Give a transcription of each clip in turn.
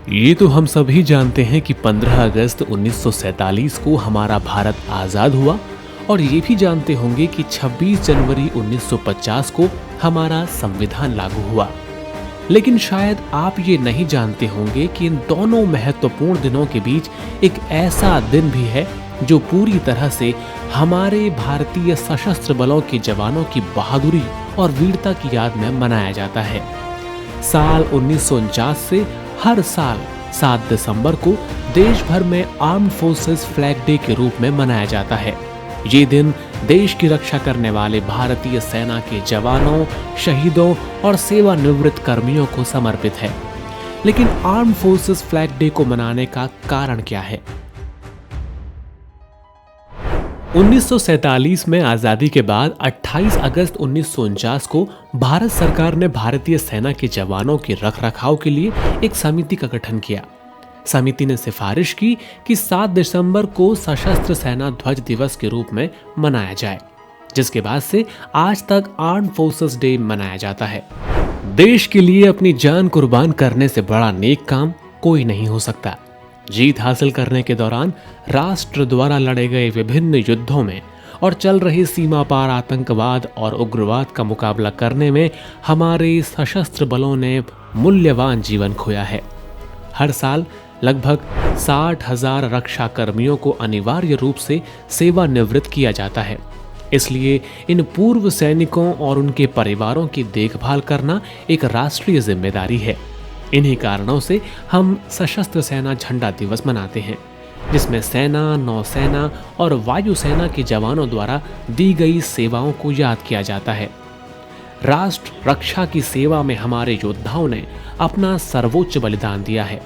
ये तो हम सभी जानते हैं कि 15 अगस्त 1947 को हमारा भारत आज़ाद हुआ और ये भी जानते होंगे कि 26 जनवरी 1950 को हमारा संविधान लागू हुआ। लेकिन शायद आप ये नहीं जानते होंगे कि इन दोनों महत्वपूर्ण दिनों के बीच एक ऐसा दिन भी है जो पूरी तरह से हमारे भारतीय सशस्त्र बलों के जवानों की बहादुरी और वीरता की याद में मनाया जाता है। साल 1949 से हर साल 7 दिसंबर को देश भर में आर्म्ड फोर्सेस फ्लैग डे के रूप में मनाया जाता है। ये दिन देश की रक्षा करने वाले भारतीय सेना के जवानों, शहीदों और सेवानिवृत्त कर्मियों को समर्पित है। लेकिन आर्म्ड फोर्सेस फ्लैग डे को मनाने का कारण क्या है? 1947 में आजादी के बाद 28 अगस्त 1949 को भारत सरकार ने भारतीय सेना के जवानों के रखरखाव के लिए एक समिति का गठन किया। समिति ने सिफारिश की कि 7 दिसंबर को सशस्त्र सेना ध्वज दिवस के रूप में मनाया जाए, जिसके बाद से आज तक आर्म्ड फोर्सेस डे मनाया जाता है। देश के लिए अपनी जान कुर्बान करने से बड़ा नेक काम कोई नहीं हो सकता। जीत हासिल करने के दौरान राष्ट्र द्वारा लड़े गए विभिन्न युद्धों में और चल रहे सीमा पार आतंकवाद और उग्रवाद का मुकाबला करने में हमारे सशस्त्र बलों ने मूल्यवान जीवन खोया है। हर साल लगभग 60,000 रक्षा कर्मियों को अनिवार्य रूप से सेवानिवृत्त किया जाता है। इसलिए इन पूर्व सैनिकों और उनके परिवारों की देखभाल करना एक राष्ट्रीय जिम्मेदारी है। इन्हीं कारणों से हम सशस्त्र सेना झंडा दिवस मनाते हैं, जिसमें सेना, नौसेना और वायुसेना के जवानों द्वारा दी गई सेवाओं को याद किया जाता है। राष्ट्र रक्षा की सेवा में हमारे योद्धाओं ने अपना सर्वोच्च बलिदान दिया है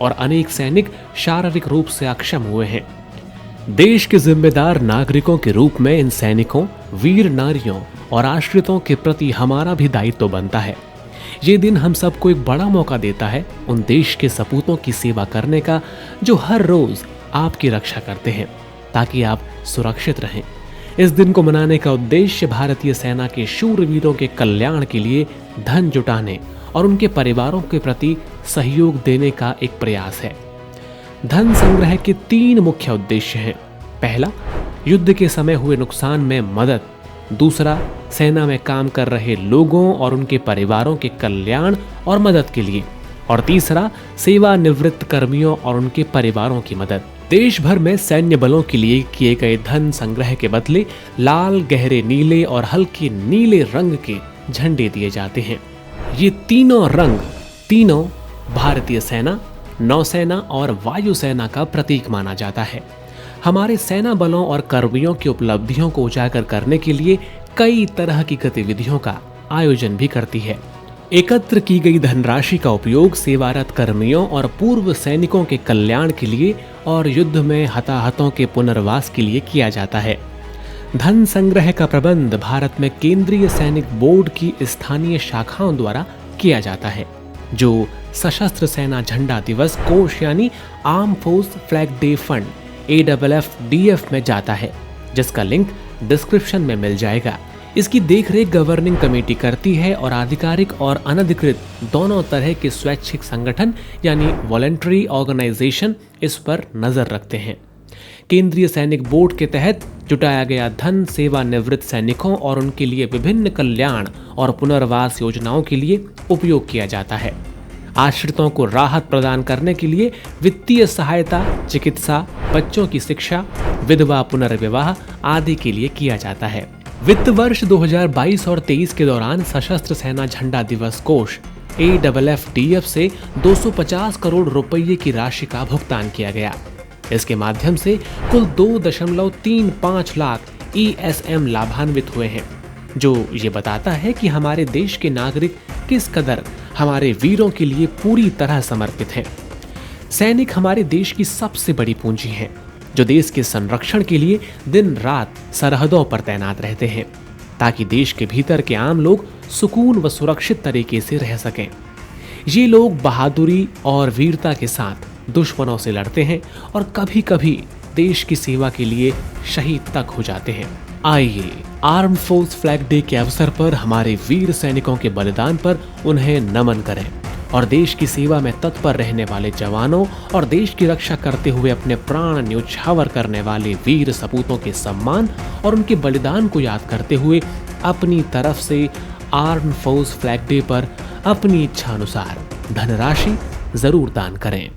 और अनेक सैनिक शारीरिक रूप से अक्षम हुए हैं। देश के जिम्मेदार नागरिकों के रूप में इन सैनिकों, वीर नारियों और आश्रितों के प्रति हमारा भी दायित्व बनता है। ये दिन हम सबको एक बड़ा मौका देता है उन देश के सपूतों की सेवा करने का जो हर रोज आपकी रक्षा करते हैं, ताकि आप सुरक्षित रहें। इस दिन को मनाने का उद्देश्य भारतीय सेना के शूरवीरों के कल्याण के लिए धन जुटाने और उनके परिवारों के प्रति सहयोग देने का एक प्रयास है। धन संग्रह के 3 मुख्य उद्देश्य हैं। पहला, युद्ध के समय हुए नुकसान में मदद। दूसरा, सेना में काम कर रहे लोगों और उनके परिवारों के कल्याण और मदद के लिए। और तीसरा, सेवानिवृत्त कर्मियों और उनके परिवारों की मदद। देश भर में सैन्य बलों के लिए किए गए धन संग्रह के बदले लाल, गहरे नीले और हल्के नीले रंग के झंडे दिए जाते हैं। ये तीनों रंग तीनों भारतीय सेना, नौसेना और वायुसेना का प्रतीक माना जाता है। हमारे सेना बलों और कर्मियों की उपलब्धियों को उजागर करने के लिए कई तरह की गतिविधियों का आयोजन भी करती है। एकत्र की गई धनराशि का उपयोग सेवारत कर्मियों और पूर्व सैनिकों के कल्याण के लिए और युद्ध में हताहतों के पुनर्वास के लिए किया जाता है। धन संग्रह का प्रबंध भारत में केंद्रीय सैनिक बोर्ड की स्थानीय शाखाओं द्वारा किया जाता है, जो सशस्त्र सेना झंडा दिवस कोष यानी arm force flag day fund AFFDF में जाता है, जिसका लिंक डिस्क्रिप्शन में मिल जाएगा। इसकी देखरेख गवर्निंग कमेटी करती है और आधिकारिक और अनधिकृत दोनों तरह के स्वैच्छिक संगठन यानी वॉलंटरी ऑर्गेनाइजेशन इस पर नजर रखते हैं। केंद्रीय सैनिक बोर्ड के तहत जुटाया गया धन सेवानिवृत्त सैनिकों और उनके लिए विभिन्न कल्याण और पुनर्वास योजनाओं के लिए उपयोग किया जाता है। आश्रितों को राहत प्रदान करने के लिए वित्तीय सहायता, चिकित्सा, बच्चों की शिक्षा, विधवा पुनर्विवाह आदि के लिए किया जाता है। वित्त वर्ष 2022 और 23 के दौरान सशस्त्र सेना झंडा दिवस कोष AFFDF से 250 करोड़ रुपये की राशि का भुगतान किया गया। इसके माध्यम से कुल 2.35 लाख ESM लाभान्वित हुए हैं, जो ये बताता है कि हमारे देश के नागरिक किस कदर हमारे वीरों के लिए पूरी तरह समर्पित हैं। सैनिक हमारे देश की सबसे बड़ी पूंजी हैं, जो देश के संरक्षण के लिए दिन रात सरहदों पर तैनात रहते हैं, ताकि देश के भीतर के आम लोग सुकून व सुरक्षित तरीके से रह सकें। ये लोग बहादुरी और वीरता के साथ दुश्मनों से लड़ते हैं और कभी कभी देश की सेवा के लिए शहीद तक हो जाते हैं। आइए आर्म फोर्स फ्लैग डे के अवसर पर हमारे वीर सैनिकों के बलिदान पर उन्हें नमन करें और देश की सेवा में तत्पर रहने वाले जवानों और देश की रक्षा करते हुए अपने प्राण न्योछावर करने वाले वीर सपूतों के सम्मान और उनके बलिदान को याद करते हुए अपनी तरफ से आर्म फोर्स फ्लैग डे पर अपनी इच्छा अनुसार धनराशि जरूर दान करें।